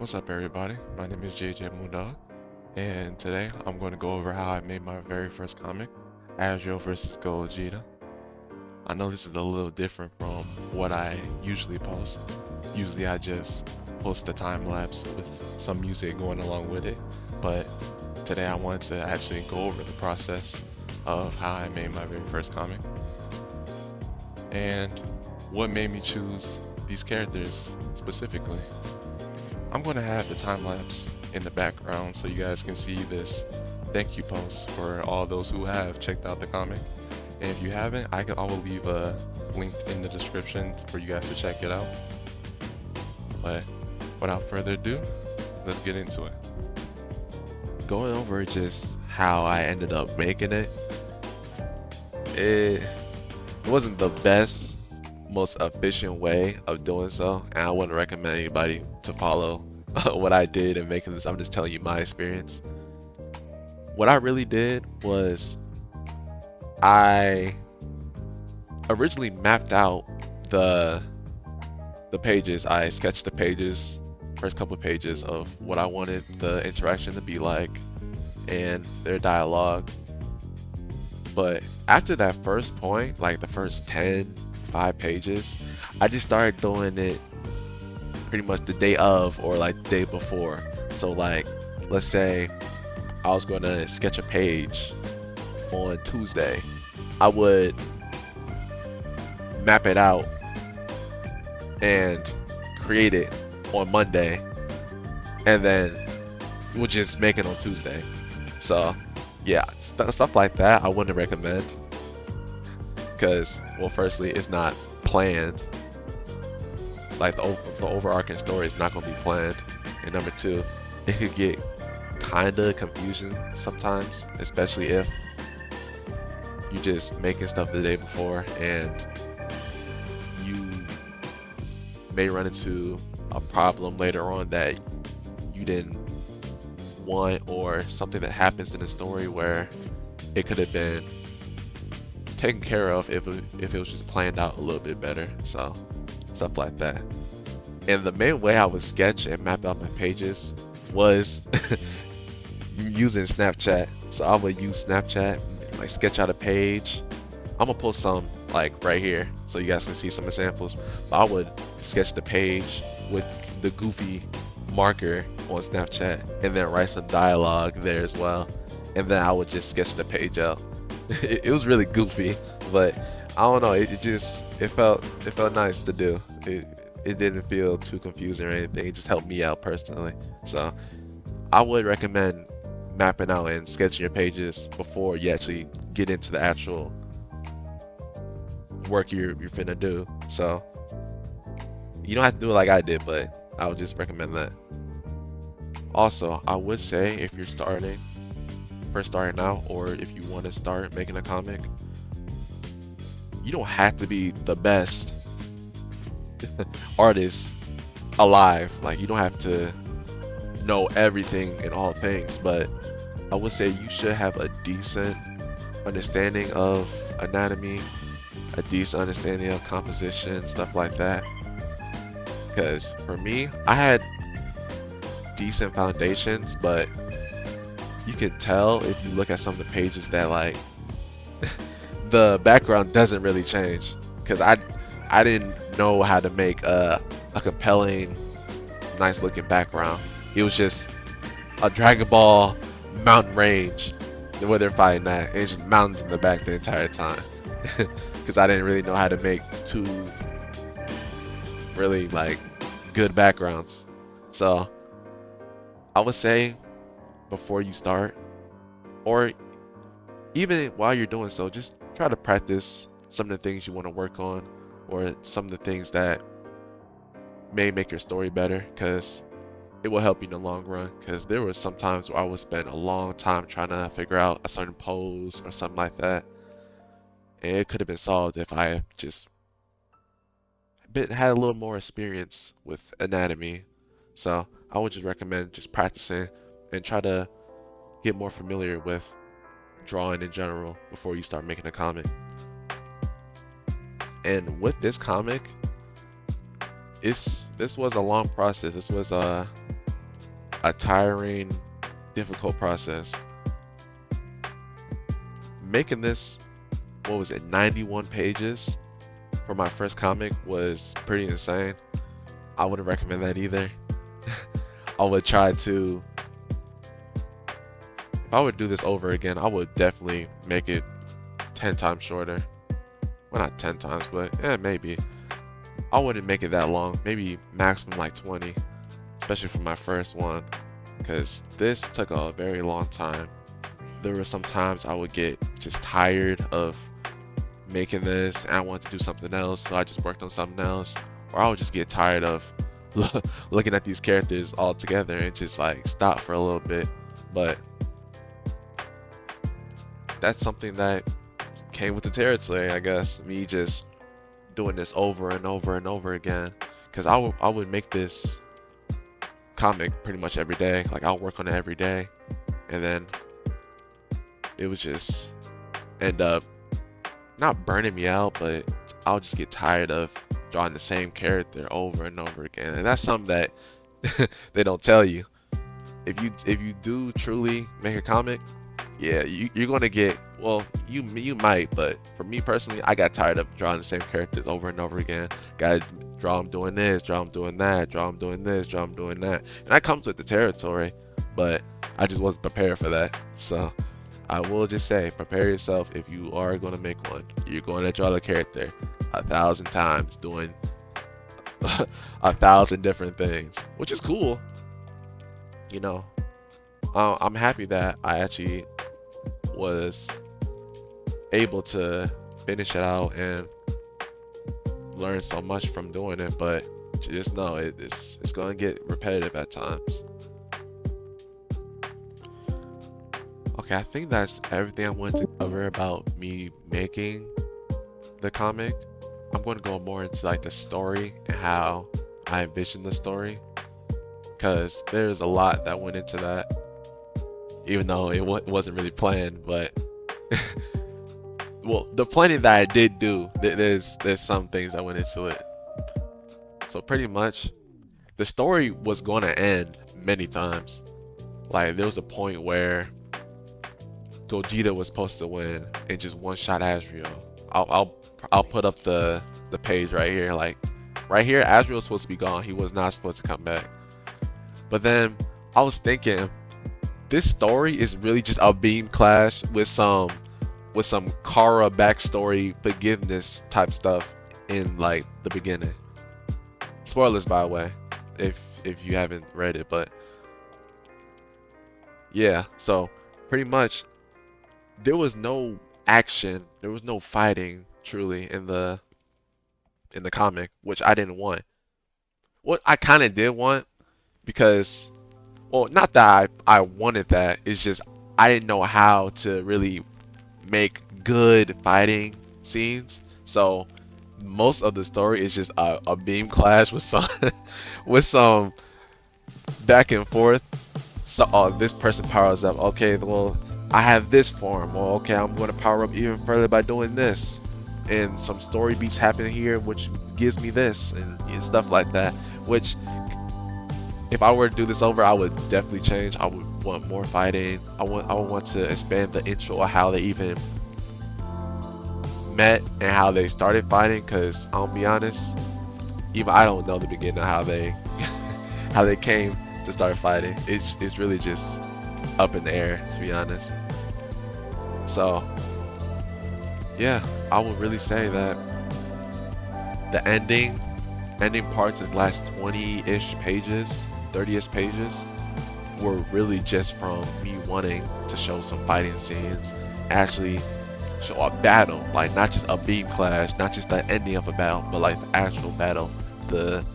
What's up, everybody? My name is JJ Moondog, and today I'm going to go over how I made my very first comic, Azrael vs. Gogeta. I know this is a little different from what I usually post. Usually I just post a time lapse with some music going along with it, but today I wanted to actually go over the process of how I made my very first comic and what made me choose these characters specifically. I'm going to have the time lapse in the background so you guys can see this thank you post for all those who have checked out the comic. And if you haven't, I will leave a link in the description for you guys to check it out. But without further ado, let's get into it. Going over just how I ended up making it, it wasn't the best, most efficient way of doing so, and I wouldn't recommend anybody to follow what I did in making this. I'm just telling you my experience. What I really did was I originally mapped out the pages. I sketched the pages, first couple of pages of what I wanted the interaction to be like and their dialogue. But after that first point, like the first 5 pages, I just started doing it pretty much the day of or like the day before. So like, let's say I was going to sketch a page on Tuesday, I would map it out and create it on Monday, and then we'll just make it on Tuesday. So yeah, stuff like that I wouldn't recommend, because, well, firstly, it's not planned. Like the overarching story is not going to be planned, and number two, it could get kind of confusing sometimes, especially if you just making stuff the day before and you may run into a problem later on that you didn't want, or something that happens in the story where it could have been taken care of if it was just planned out a little bit better. So stuff like that. And the main way I would sketch and map out my pages was using Snapchat. So I would use Snapchat, like sketch out a page. I'm gonna post some like right here so you guys can see some examples. But I would sketch the page with the goofy marker on Snapchat and then write some dialogue there as well. And then I would just sketch the page out. It was really goofy, but I don't know. It felt nice to do. It didn't feel too confusing or anything. It just helped me out personally. So I would recommend mapping out and sketching your pages before you actually get into the actual work you're finna do. So you don't have to do it like I did, but I would just recommend that. Also, I would say if you're first starting out, or if you want to start making a comic, you don't have to be the best artist alive. Like, you don't have to know everything and all things, but I would say you should have a decent understanding of anatomy, a decent understanding of composition, stuff like that. Because for me, I had decent foundations, but you can tell if you look at some of the pages that like the background doesn't really change, because I didn't know how to make a compelling, nice looking background. It was just a Dragon Ball mountain range where they're fighting at, and it's just mountains in the back the entire time. Because I didn't really know how to make two really like good backgrounds. So I would say before you start, or even while you're doing so, just try to practice some of the things you want to work on, or some of the things that may make your story better, because it will help you in the long run. Because there were some times where I would spend a long time trying to figure out a certain pose or something like that, and it could have been solved if I just had a little more experience with anatomy. So I would just recommend just practicing and try to get more familiar with drawing in general before you start making a comic. And with this comic, this was a long process. This was a tiring, difficult process. Making this, what was it, 91 pages for my first comic was pretty insane. I wouldn't recommend that either. I would try to, if I would do this over again, I would definitely make it 10 times shorter. Well, not 10 times, but yeah, maybe. I wouldn't make it that long, maybe maximum like 20, especially for my first one, because this took a very long time. There were some times I would get just tired of making this and I wanted to do something else, so I just worked on something else, or I would just get tired of looking at these characters all together and just like stop for a little bit. But that's something that came with the territory, I guess, me just doing this over and over and over again, because I would make this comic pretty much every day. Like, I'll work on it every day, and then it would just end up not burning me out, but I'll just get tired of drawing the same character over and over again. And that's something that they don't tell you. If you do truly make a comic, yeah, you're gonna get, well, you might, but for me personally, I got tired of drawing the same characters over and over again. Gotta draw them doing this, draw them doing that, draw them doing this, draw them doing that. And that comes with the territory, but I just wasn't prepared for that. So I will just say, prepare yourself. If you are going to make one, you're going to draw the character 1,000 times, doing 1,000 different things, which is cool. You know, I'm happy that I actually was able to finish it out and learn so much from doing it, but just know it's going to get repetitive at times. Okay, I think that's everything I wanted to cover about me making the comic. I'm going to go more into like the story and how I envision the story, because there's a lot that went into that, even though it wasn't really planned. But well, the planning that I did do, there's some things that went into it. So pretty much the story was going to end many times. Like, there was a point where Gogeta was supposed to win and just one-shot Asriel. I'll put up the page right here. Like, right here, Asriel was supposed to be gone. He was not supposed to come back. But then I was thinking, this story is really just a beam clash with some Kara backstory forgiveness type stuff in like the beginning. Spoilers, by the way, if you haven't read it. But yeah, so pretty much there was no action, there was no fighting truly in the comic, which I didn't want. What I kind of did want, because, well, not that I wanted that, it's just I didn't know how to really make good fighting scenes. So most of the story is just a beam clash with some with some back and forth. So this person powers up, okay, well, I have this form, well, okay, I'm going to power up even further by doing this, and some story beats happen here which gives me this, and stuff like that, which if I were to do this over, I would definitely change. I would want more fighting. I would want to expand the intro of how they even met and how they started fighting, because I'll be honest, even I don't know the beginning of how they how they came to start fighting. It's really just up in the air, to be honest. So yeah, I would really say that the ending parts in the last 20-ish pages, 30-ish pages, were really just from me wanting to show some fighting scenes, actually show a battle, like not just a beam clash, not just the ending of a battle, but like the actual battle, the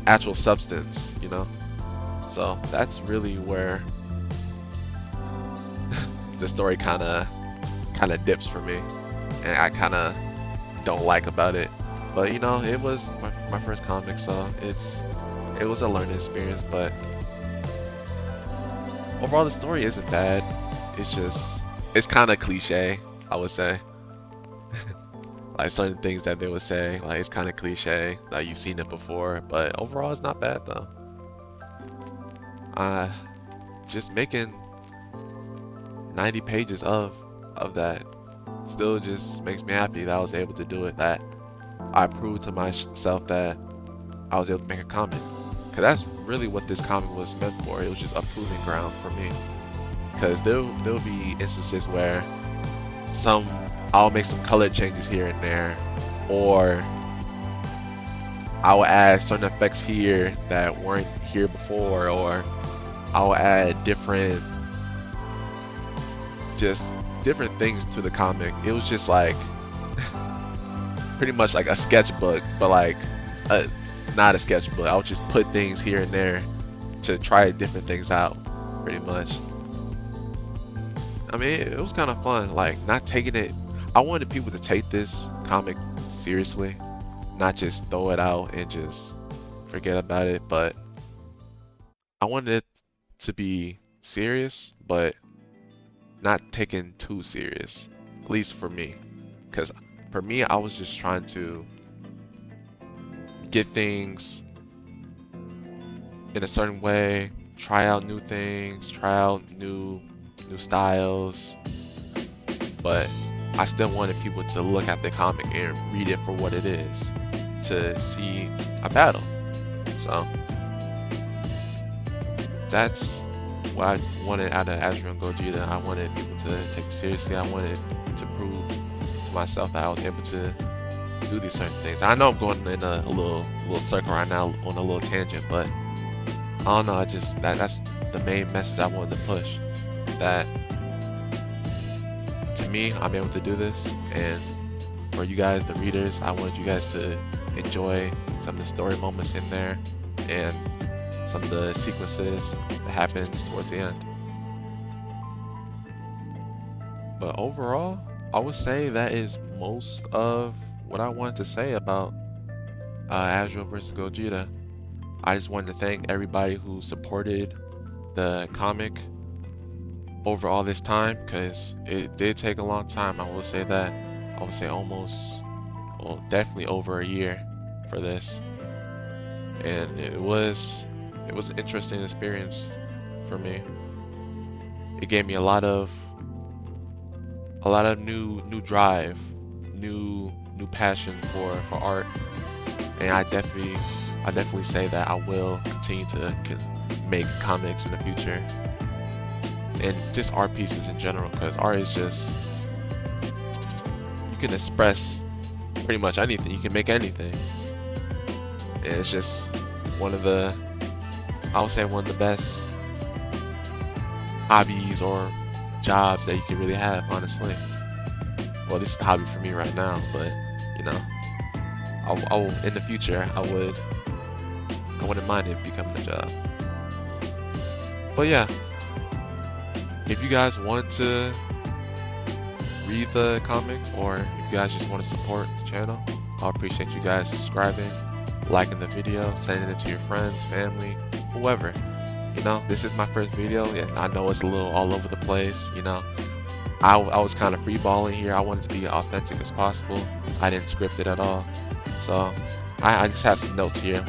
actual substance, you know. So that's really where the story kind of dips for me, and I kind of don't like about it. But you know, it was my first comic, so it was a learning experience. But overall, the story isn't bad. It's kind of cliche, I would say. Like certain things that they would say, like it's kind of cliche, like you've seen it before. But overall, it's not bad though. uh, just making 90 pages of that still just makes me happy that I was able to do it. That I proved to myself that I was able to make a comic. Cause that's really what this comic was meant for. It was just a proving ground for me. Cause there'll be instances where I'll make some color changes here and there, or I'll add certain effects here that weren't here before, or I'll add just different things to the comic. It was just like pretty much like a sketchbook, but like not a sketchbook. I would just put things here and there to try different things out, pretty much. I mean, it was kind of fun, like not taking it. I wanted people to take this comic seriously, not just throw it out and just forget about it, but I wanted it to be serious, but not taken too serious, at least for me. Because for me, I was just trying to get things in a certain way, try out new things, try out new styles, but I still wanted people to look at the comic and read it for what it is, to see a battle. So that's what I wanted out of Azure and Gogeta. I wanted people to take it seriously. I wanted to prove to myself that I was able to do these certain things. I know I'm going in a little circle right now on a little tangent, but I don't know. That's the main message I wanted to push. That to me, I'm able to do this, and for you guys, the readers, I wanted you guys to enjoy some of the story moments in there and some of the sequences that happens towards the end. But overall, I would say that is most of what I wanted to say about Azure vs. Gogeta. I just wanted to thank everybody who supported the comic over all this time, because it did take a long time. I will say that. I would say almost, well, definitely over a year for this, and it was an interesting experience for me. It gave me a lot of new drive, new passion for art, and I definitely say that I will continue to make comics in the future, and just art pieces in general, because art is just, you can express pretty much anything. You can make anything, and it's just I would say one of the best hobbies or jobs that you can really have, honestly. Well, this is a hobby for me right now, but you know, in the future, I wouldn't mind it becoming a job. But yeah, if you guys want to read the comic, or if you guys just want to support the channel, I'll appreciate you guys subscribing, liking the video, sending it to your friends, family, whoever. You know, this is my first video, and I know it's a little all over the place. You know, I was kind of freeballing here. I wanted to be authentic as possible. I didn't script it at all, so I just have some notes here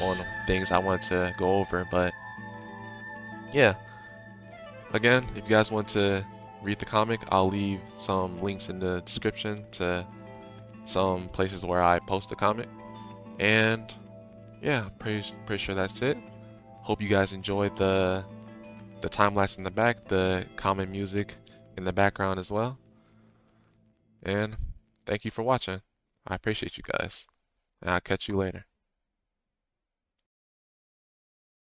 on things I want to go over. But yeah, again, if you guys want to read the comic, I'll leave some links in the description to some places where I post the comic. And yeah, pretty sure that's it. Hope you guys enjoyed the time lapse in the back, the common music in the background as well. And thank you for watching. I appreciate you guys. And I'll catch you later.